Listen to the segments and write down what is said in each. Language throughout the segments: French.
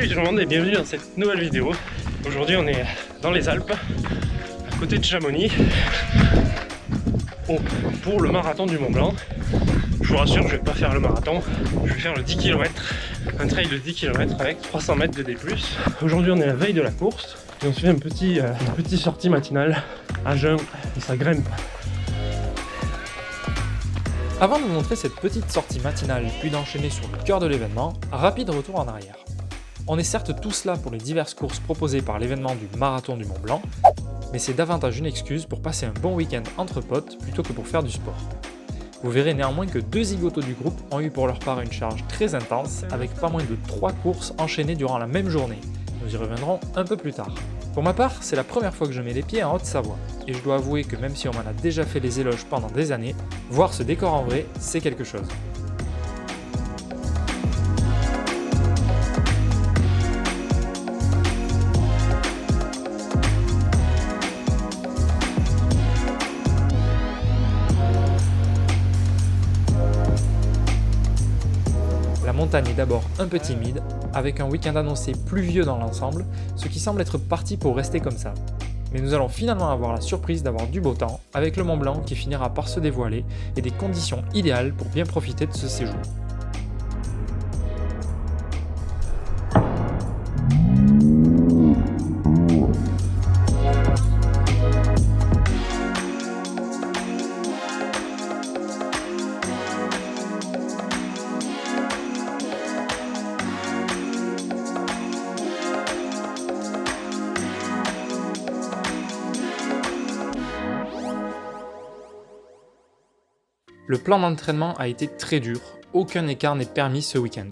Salut tout le monde et bienvenue dans cette nouvelle vidéo. Aujourd'hui on est dans les Alpes, à côté de Chamonix, pour le marathon du Mont Blanc. Je vous rassure, je vais pas faire le marathon, je vais faire le 10 km, un trail de 10 km avec 300 mètres de D+. Aujourd'hui on est la veille de la course et on se fait une petite sortie matinale à jeun et ça grimpe. Avant de vous montrer cette petite sortie matinale puis d'enchaîner sur le cœur de l'événement, rapide retour en arrière. On est certes tous là pour les diverses courses proposées par l'événement du Marathon du Mont Blanc, mais c'est davantage une excuse pour passer un bon week-end entre potes plutôt que pour faire du sport. Vous verrez néanmoins que 2 zigotos du groupe ont eu pour leur part une charge très intense, avec pas moins de 3 courses enchaînées durant la même journée. Nous y reviendrons un peu plus tard. Pour ma part, c'est la première fois que je mets les pieds en Haute-Savoie, et je dois avouer que même si on m'en a déjà fait les éloges pendant des années, voir ce décor en vrai, c'est quelque chose. La montagne est d'abord un peu timide, avec un week-end annoncé pluvieux dans l'ensemble, ce qui semble être parti pour rester comme ça. Mais nous allons finalement avoir la surprise d'avoir du beau temps, avec le Mont Blanc qui finira par se dévoiler et des conditions idéales pour bien profiter de ce séjour. Le plan d'entraînement a été très dur, aucun écart n'est permis ce week-end.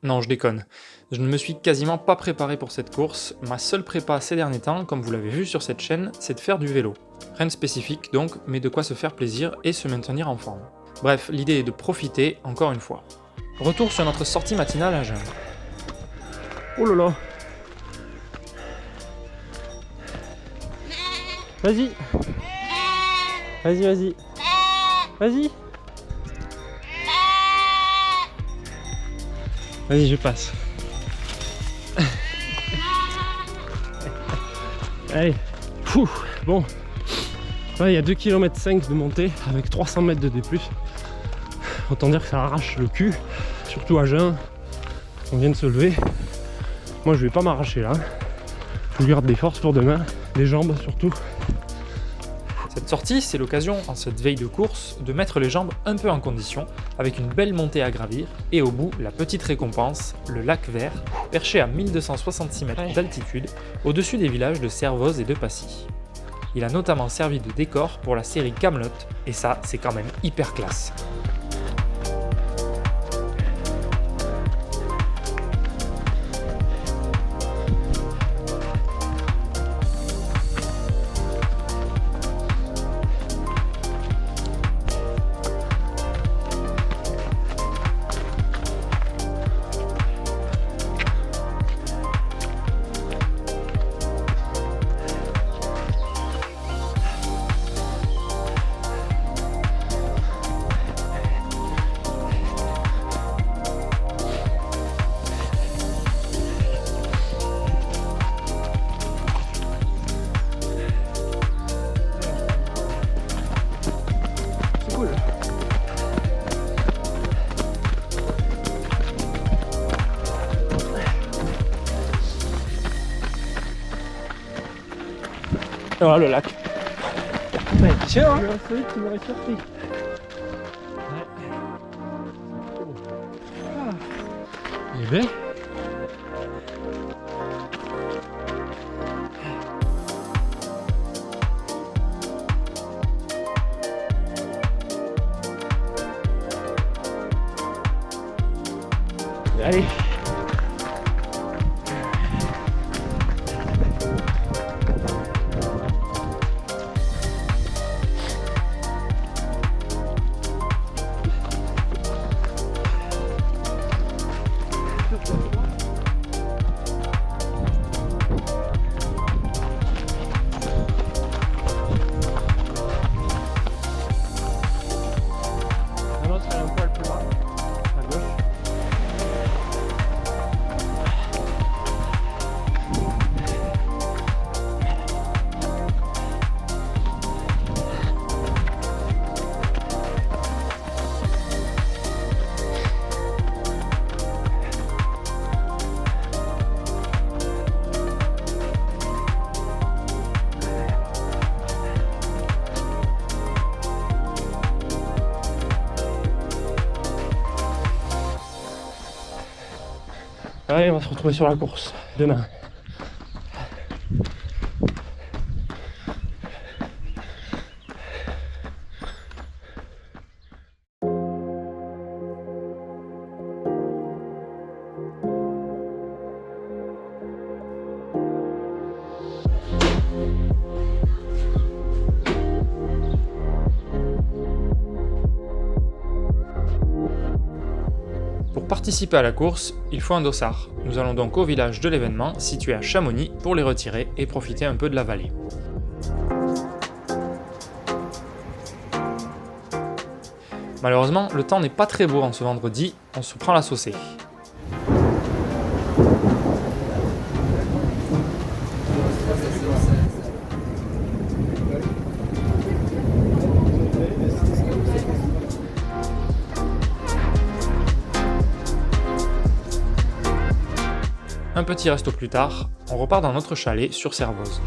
Non, je déconne, je ne me suis quasiment pas préparé pour cette course, ma seule prépa ces derniers temps, comme vous l'avez vu sur cette chaîne, c'est de faire du vélo. Rien de spécifique donc, mais de quoi se faire plaisir et se maintenir en forme. Bref, l'idée est de profiter encore une fois. Retour sur notre sortie matinale à jeun. Oh là là. Vas-y. Vas-y, vas-y. Vas-y. Vas-y, je passe. Allez. Fou. Bon. Là, il y a 2,5 km de montée avec 300 mètres de D+. Autant dire que ça arrache le cul. Surtout à jeun. On vient de se lever. Moi, je vais pas m'arracher là. Je garde des forces pour demain. Les jambes surtout. Cette sortie, c'est l'occasion, en cette veille de course, de mettre les jambes un peu en condition, avec une belle montée à gravir, et au bout, la petite récompense, le lac Vert, perché à 1266 mètres d'altitude, au-dessus des villages de Servoz et de Passy. Il a notamment servi de décor pour la série Kaamelott, et ça, c'est quand même hyper classe. Voilà le lac. Ouais, tiens, hein. Tu m'aurais surpris. Il est bien. Allez. Allez, on va se retrouver sur la course demain. Pour participer à la course, il faut un dossard. Nous allons donc au village de l'événement, situé à Chamonix, pour les retirer et profiter un peu de la vallée. Malheureusement, le temps n'est pas très beau en ce vendredi, on se prend la saucée. Un petit resto plus tard, on repart dans notre chalet sur Servoz.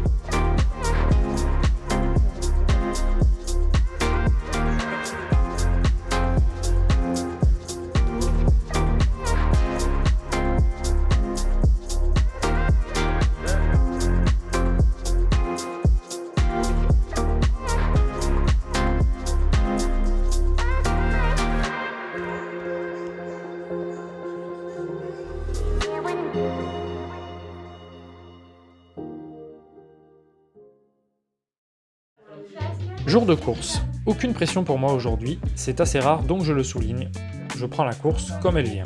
Jour de course. Aucune pression pour moi aujourd'hui, c'est assez rare donc je le souligne. Je prends la course comme elle vient.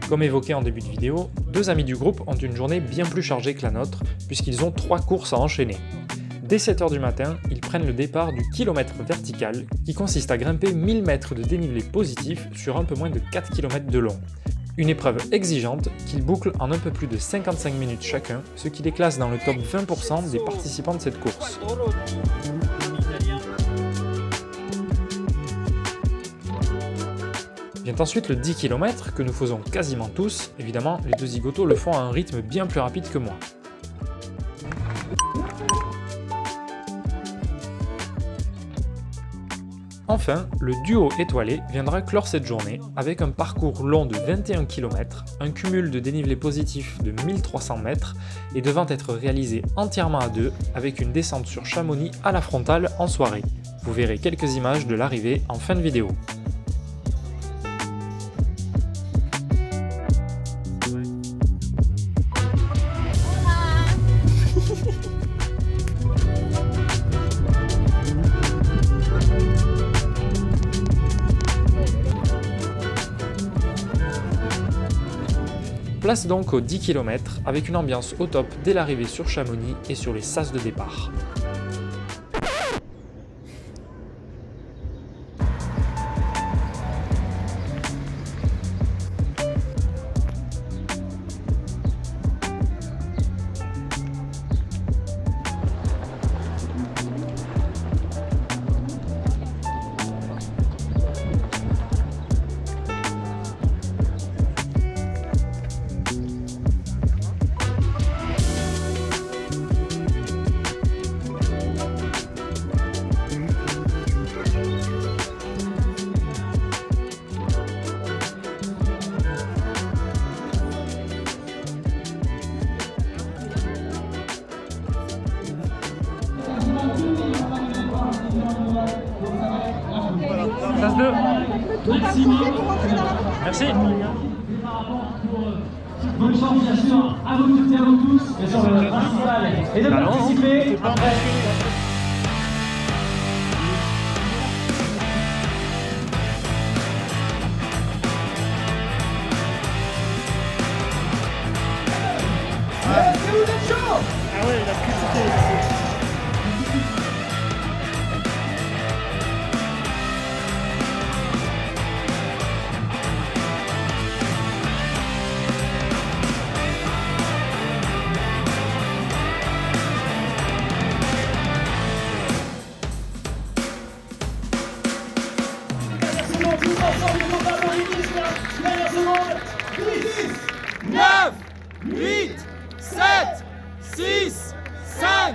Comme évoqué en début de vidéo, deux amis du groupe ont une journée bien plus chargée que la nôtre, puisqu'ils ont 3 courses à enchaîner. Dès 7h du matin, ils prennent le départ du kilomètre vertical, qui consiste à grimper 1000 mètres de dénivelé positif sur un peu moins de 4 km de long. Une épreuve exigeante qu'ils bouclent en un peu plus de 55 minutes chacun, ce qui les classe dans le top 20% des participants de cette course. Vient ensuite le 10 km que nous faisons quasiment tous, évidemment les deux zigotos le font à un rythme bien plus rapide que moi. Enfin, le duo étoilé viendra clore cette journée avec un parcours long de 21 km, un cumul de dénivelé positif de 1300 mètres et devant être réalisé entièrement à deux avec une descente sur Chamonix à la frontale en soirée. Vous verrez quelques images de l'arrivée en fin de vidéo. Place donc aux 10 km avec une ambiance au top dès l'arrivée sur Chamonix et sur les sas de départ. Place 2. Merci. Bonne chance bien sûr à vous toutes et à vous tous, bien sûr le principal et de participer après. Est-ce que vous êtes chaud? Ah ouais, il a critiqué. Tous ensemble, nous avons une dernière seconde. 10, 9, 8, 7, 6, 5,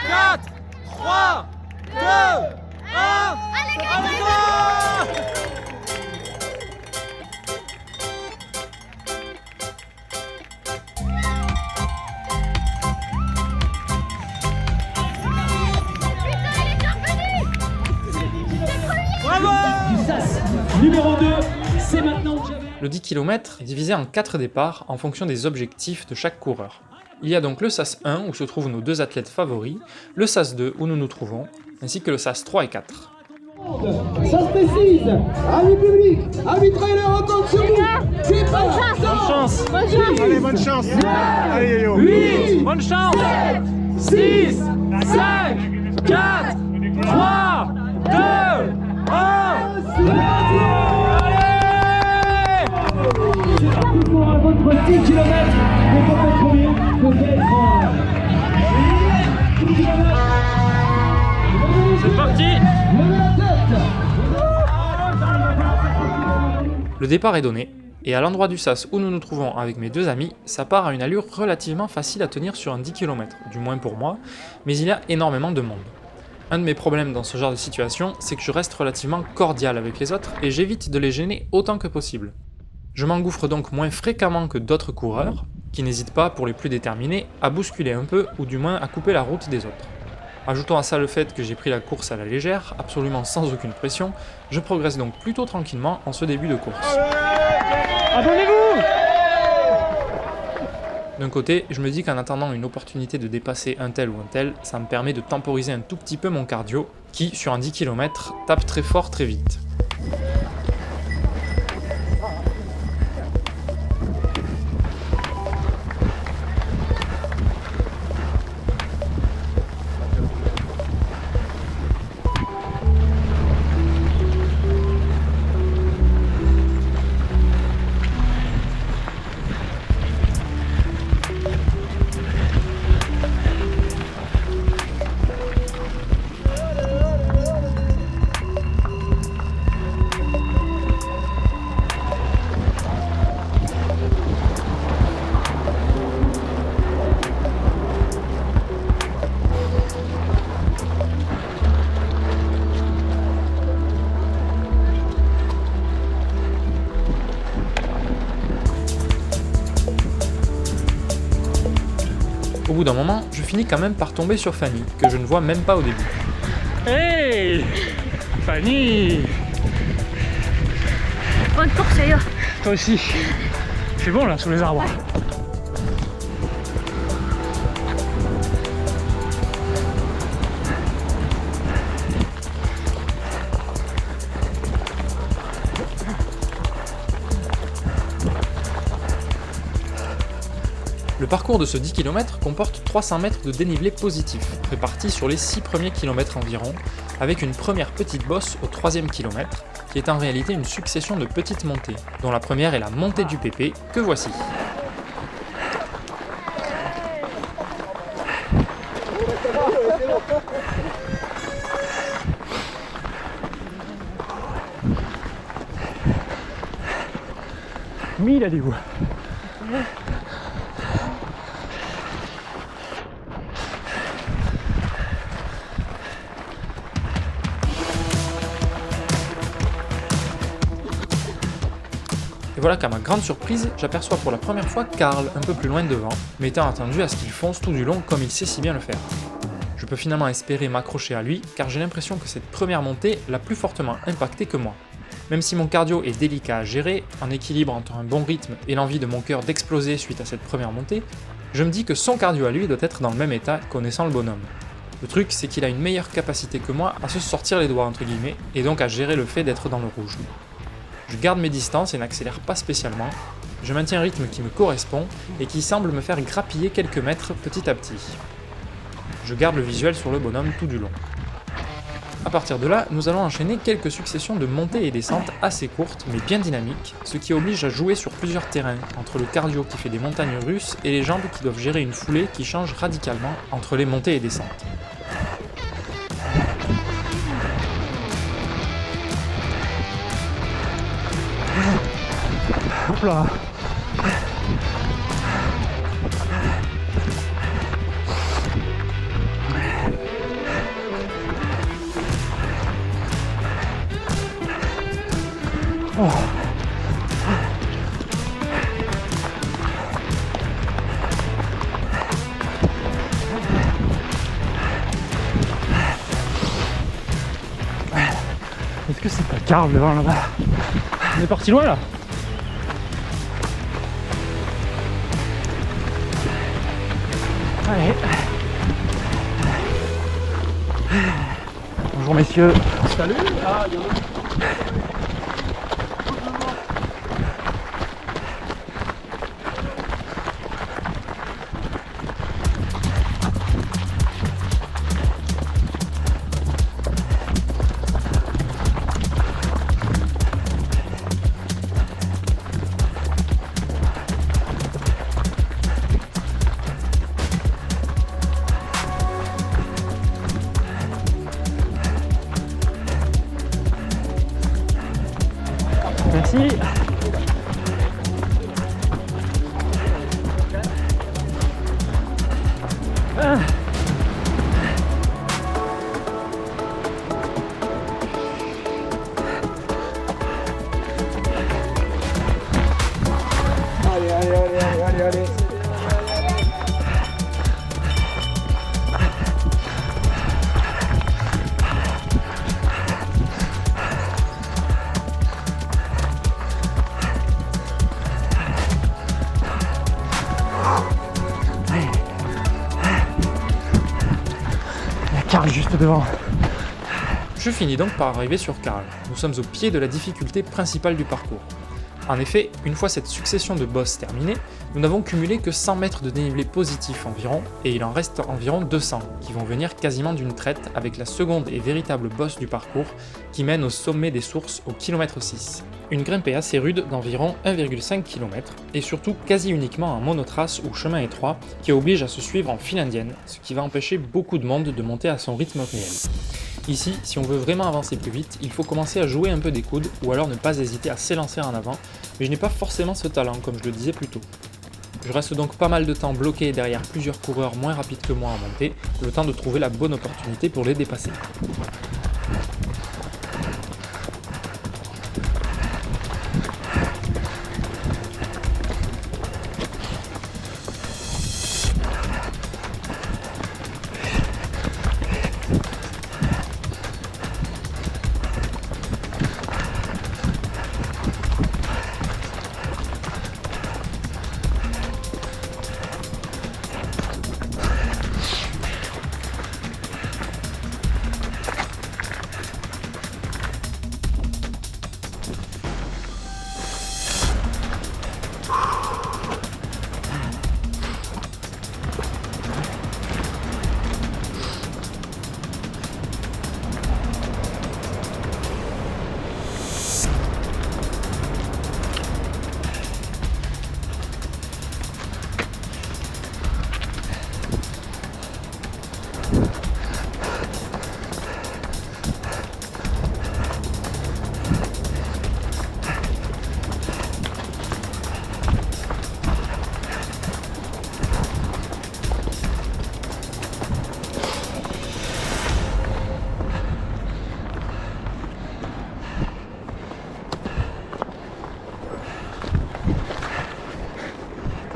4, 3, 2, 1. Allez, numéro 2, c'est maintenant Javel. Le 10 km est divisé en 4 départs en fonction des objectifs de chaque coureur. Il y a donc le SAS 1 où se trouvent nos 2 athlètes favoris, le SAS 2 où nous nous trouvons, ainsi que le SAS 3 et 4. Ça se précise, amis public, amis trailers, on compte sur vous. C'est pas Bonne chance. Allez, bonne chance. Allez, yo. 8, Bonne chance. 6, 5, 4, 3, 2, 1. Pour votre 10 km, vous pouvez premier, vous devez être C'est parti. Le départ est donné, et à l'endroit du SAS où nous nous trouvons avec mes 2 amis, ça part à une allure relativement facile à tenir sur un 10 km, du moins pour moi, mais il y a énormément de monde. Un de mes problèmes dans ce genre de situation, c'est que je reste relativement cordial avec les autres et j'évite de les gêner autant que possible. Je m'engouffre donc moins fréquemment que d'autres coureurs, qui n'hésitent pas, pour les plus déterminés, à bousculer un peu ou du moins à couper la route des autres. Ajoutant à ça le fait que j'ai pris la course à la légère, absolument sans aucune pression, je progresse donc plutôt tranquillement en ce début de course. Abonnez-vous. D'un côté, je me dis qu'en attendant une opportunité de dépasser un tel ou un tel, ça me permet de temporiser un tout petit peu mon cardio, qui, sur un 10 km, tape très fort très vite. Au bout d'un moment, je finis quand même par tomber sur Fanny, que je ne vois même pas au début. Hey Fanny. Bonne course ailleurs. Toi aussi. C'est bon là, sous les arbres. Le parcours de ce 10 km comporte 300 mètres de dénivelé positif, répartis sur les 6 premiers kilomètres environ, avec une première petite bosse au 3e kilomètre, qui est en réalité une succession de petites montées, dont la première est la montée du PP, que voici. Mille allez-vous. Et voilà qu'à ma grande surprise, j'aperçois pour la première fois Karl un peu plus loin devant, m'étant attendu à ce qu'il fonce tout du long comme il sait si bien le faire. Je peux finalement espérer m'accrocher à lui, car j'ai l'impression que cette première montée l'a plus fortement impacté que moi. Même si mon cardio est délicat à gérer, en équilibre entre un bon rythme et l'envie de mon cœur d'exploser suite à cette première montée, je me dis que son cardio à lui doit être dans le même état connaissant le bonhomme. Le truc, c'est qu'il a une meilleure capacité que moi à se sortir les doigts entre guillemets, et donc à gérer le fait d'être dans le rouge. Je garde mes distances et n'accélère pas spécialement, je maintiens un rythme qui me correspond et qui semble me faire grappiller quelques mètres petit à petit. Je garde le visuel sur le bonhomme tout du long. A partir de là, nous allons enchaîner quelques successions de montées et descentes assez courtes mais bien dynamiques, ce qui oblige à jouer sur plusieurs terrains, entre le cardio qui fait des montagnes russes et les jambes qui doivent gérer une foulée qui change radicalement entre les montées et descentes. Hop là. Oh. Est-ce que c'est pas Karl devant là-bas? On est parti loin là. Allez. Bonjour messieurs. Salut. Merci. Ah. Allez. Karl juste devant. Je finis donc par arriver sur Karl. Nous sommes au pied de la difficulté principale du parcours. En effet, une fois cette succession de bosses terminée, nous n'avons cumulé que 100 mètres de dénivelé positif environ, et il en reste environ 200, qui vont venir quasiment d'une traite avec la seconde et véritable bosse du parcours, qui mène au sommet des sources au kilomètre 6. Une grimpée assez rude d'environ 1,5 km, et surtout quasi uniquement en monotrace ou chemin étroit, qui oblige à se suivre en file indienne, ce qui va empêcher beaucoup de monde de monter à son rythme réel. Ici, si on veut vraiment avancer plus vite, il faut commencer à jouer un peu des coudes, ou alors ne pas hésiter à s'élancer en avant, mais je n'ai pas forcément ce talent, comme je le disais plus tôt. Je reste donc pas mal de temps bloqué derrière plusieurs coureurs moins rapides que moi en montée, le temps de trouver la bonne opportunité pour les dépasser.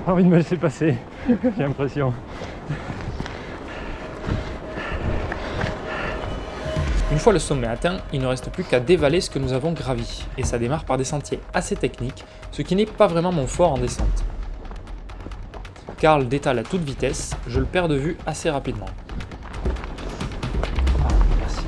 J'ai envie de me laisser passer, j'ai l'impression. Une fois le sommet atteint, il ne reste plus qu'à dévaler ce que nous avons gravi, et ça démarre par des sentiers assez techniques, ce qui n'est pas vraiment mon fort en descente. Karl détale à toute vitesse, je le perds de vue assez rapidement. Merci.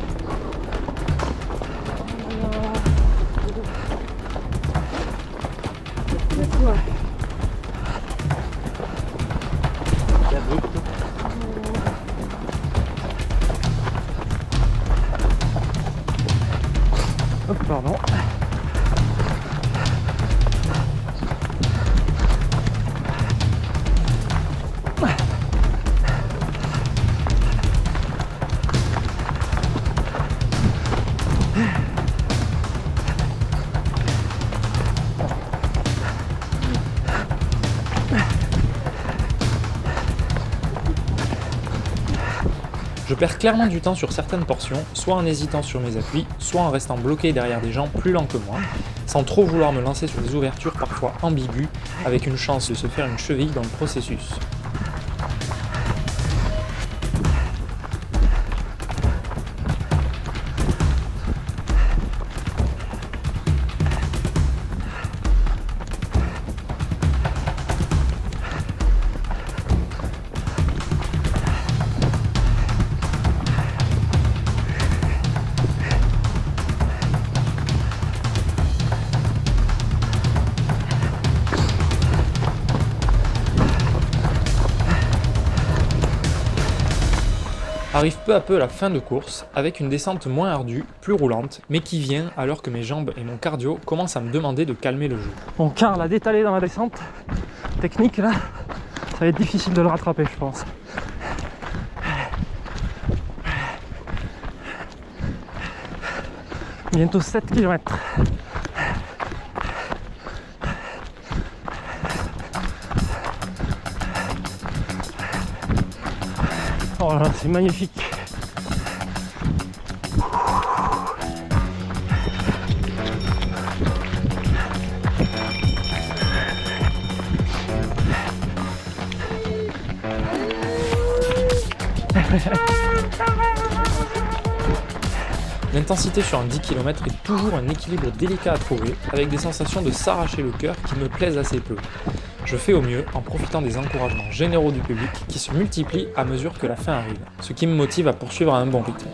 Hop, pardon. Je perds clairement du temps sur certaines portions, soit en hésitant sur mes appuis, soit en restant bloqué derrière des gens plus lents que moi, sans trop vouloir me lancer sur des ouvertures parfois ambiguës, avec une chance de se faire une cheville dans le processus. Arrive peu à peu la fin de course, avec une descente moins ardue, plus roulante, mais qui vient alors que mes jambes et mon cardio commencent à me demander de calmer le jeu. Mon car l'a détalé dans la descente technique là, ça va être difficile de le rattraper je pense. Bientôt 7 km. Oh là là, c'est magnifique. L'intensité sur un 10 km est toujours un équilibre délicat à trouver, avec des sensations de s'arracher le cœur qui me plaisent assez peu. Je fais au mieux en profitant des encouragements généraux du public qui se multiplient à mesure que la fin arrive, ce qui me motive à poursuivre à un bon rythme.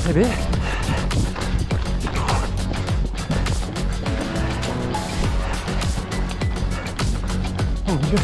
Bébé. Oh mon Dieu.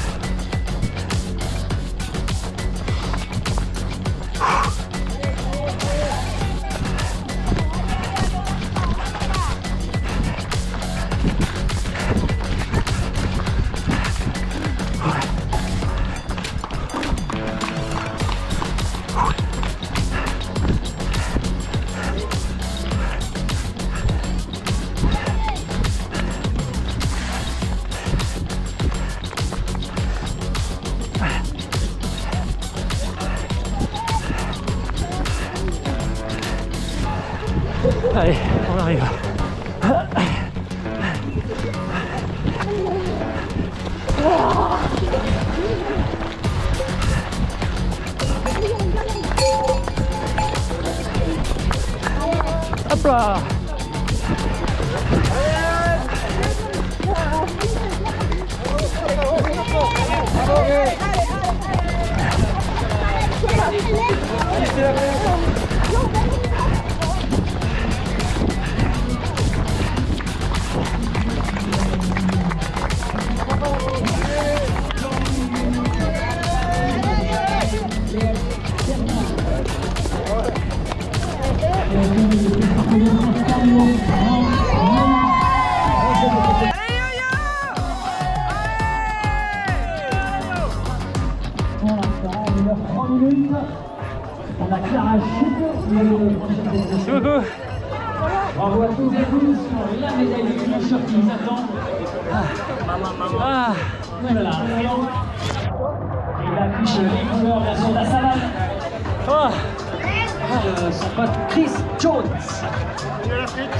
Allez, on arrive. Hop là. On a Clara Chute, Merci beaucoup. bravo à tous et tous sur la médaille de finisher qui nous attend. Ah. Voilà, et la fiche les couleurs bien sûr de la savane. Oh. Son pote Chris Jones. Salut l'Afrique.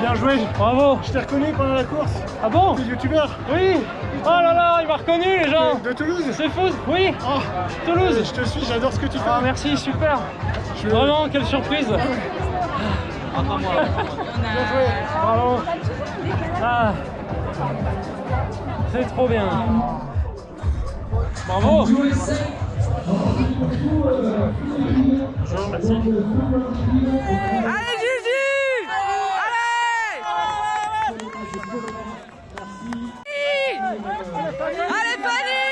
Bien joué. Bravo. Je t'ai reconnu pendant la course. Ah bon? Tu es youtubeur. Oui. Oh là là, il m'a reconnu les gens. De Toulouse. C'est fou. Oui. Oh, Toulouse. je te suis, j'adore ce que tu fais. Ah merci, super. Vraiment, quelle surprise. Bien joué. Bravo. Ah. C'est trop bien. Bravo. Bonjour, merci. Allez Gigi! Allez! Allez Fanny!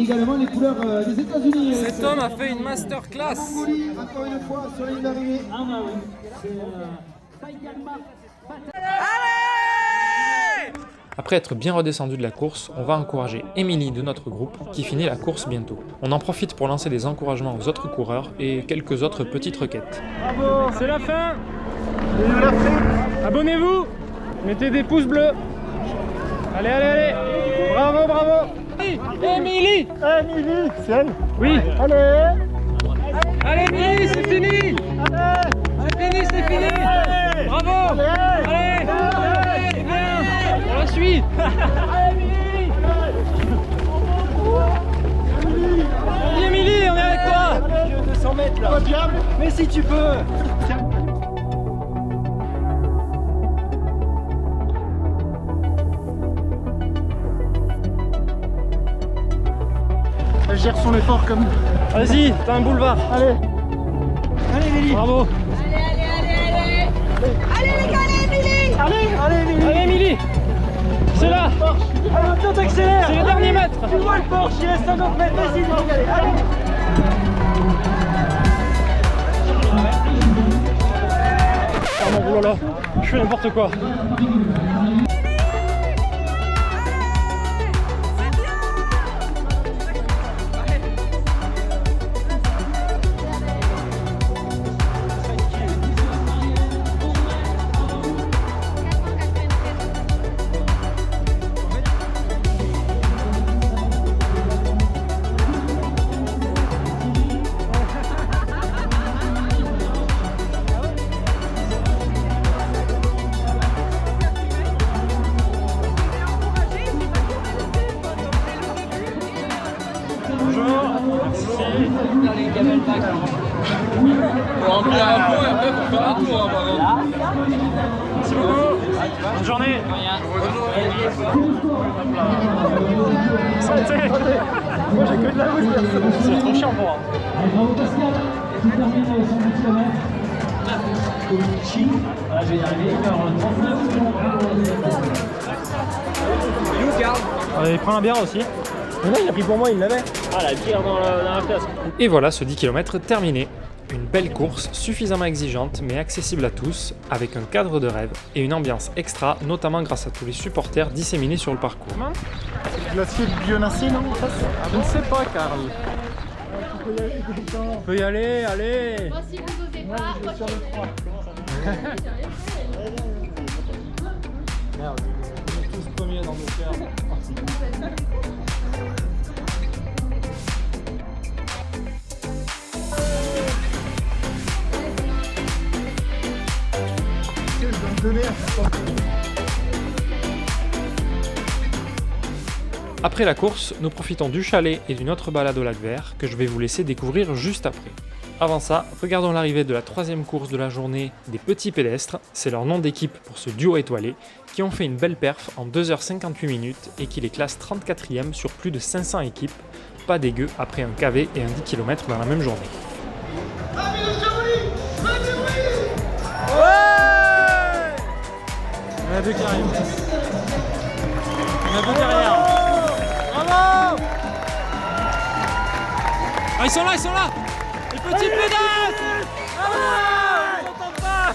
également les couleurs des États-Unis. Cet homme a fait une masterclass. Mongolie, encore une fois, sur la ligne d'arrivée. Après être bien redescendu de la course, on va encourager Émilie de notre groupe qui finit la course bientôt. On en profite pour lancer des encouragements aux autres coureurs et quelques autres petites requêtes. Bravo, c'est la fin. Abonnez-vous, mettez des pouces bleus. Allez, allez, allez. Bravo, bravo. Émilie. Émilie, c'est elle. Oui. Allez. Allez, Émilie, c'est fini. C'est fini, c'est fini. Bravo. Allez. C'est bien. On la suit. Allez, Émilie, on est avec toi. 200 mètres là. Pas diable. Mais si tu peux. Elle gère son effort comme. Vas-y, t'as un boulevard. Allez. Allez, Émilie. Bravo. Allez les gars, allez Émilie! Allez, Émilie. Allez, Émilie. C'est là. Allez, on t'accélère. C'est les derniers mètres. Tu vois le Porsche, il reste 50 mètres. Vas-y, Émilie, allez. Oh là là, je fais n'importe quoi. Merci beaucoup. Bonne journée. Santé. Moi, j'ai que de la route. C'est trop chiant pour moi. Bravo Pascal, qui termine son 10 km. Voilà, je vais y arriver, 1h39. Il prend la bière aussi. Mais là, il a pris pour moi, il l'avait. Ah, la bière dans la flasque. Et voilà ce 10 km terminé. Une belle course, suffisamment exigeante mais accessible à tous, avec un cadre de rêve et une ambiance extra, notamment grâce à tous les supporters disséminés sur le parcours. Glacier de Bionassi, non? Je ne sais pas, Karl. On peut y aller, allez. Moi, si vous osez pas, Sur le 3. Merde, on est tous premiers dans nos cœurs. Après la course, nous profitons du chalet et d'une autre balade au lac vert que je vais vous laisser découvrir juste après. Avant ça, regardons l'arrivée de la troisième course de la journée des Petits Pédestres, c'est leur nom d'équipe pour ce duo étoilé, qui ont fait une belle perf en 2h58 minutes et qui les classe 34e sur plus de 500 équipes, pas dégueu après un KV et un 10 km dans la même journée. On a deux qui arrivent. On a deux derrière. Bravo! Ah, ils sont là! Les petits pédales! Ah, on s'entend pas!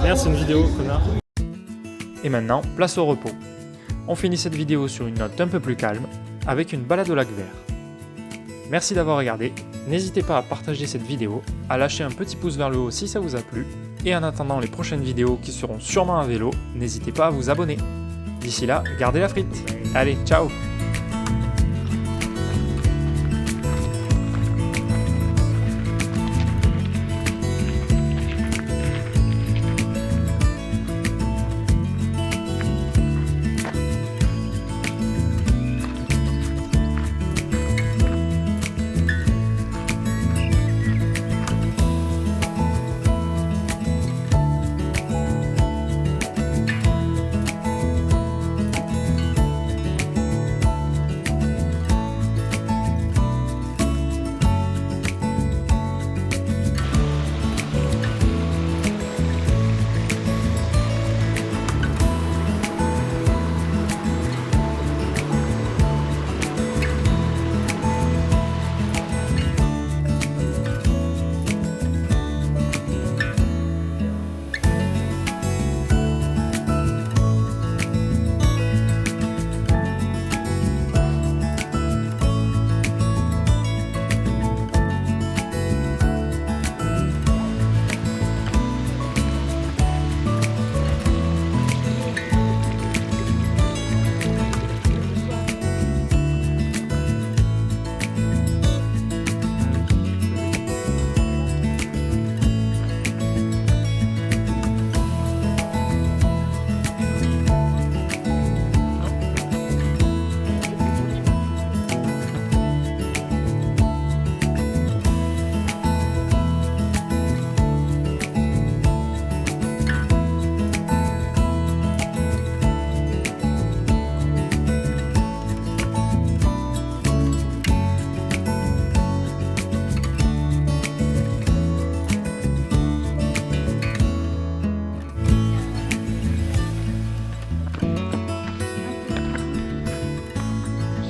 Merde, c'est une vidéo, connard. Et maintenant, place au repos. On finit cette vidéo sur une note un peu plus calme, avec une balade au lac vert. Merci d'avoir regardé, n'hésitez pas à partager cette vidéo, à lâcher un petit pouce vers le haut si ça vous a plu, et en attendant les prochaines vidéos qui seront sûrement à vélo, n'hésitez pas à vous abonner. D'ici là, gardez la frite. Allez, ciao!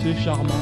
C'est charmant.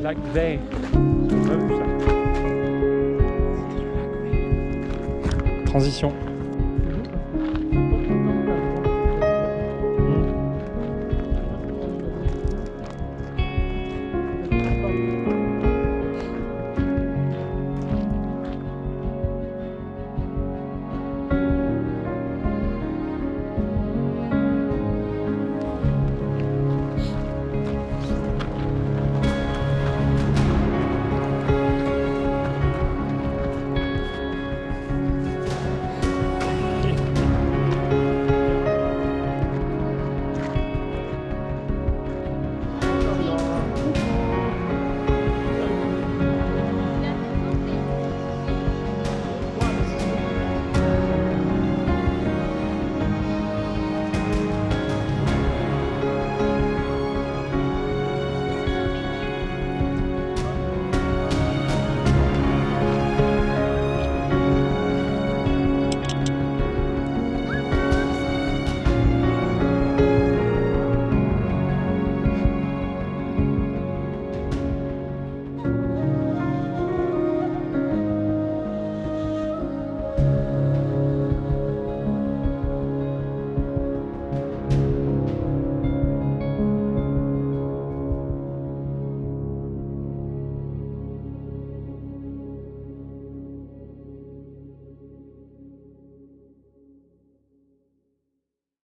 Lac Bay. Transition.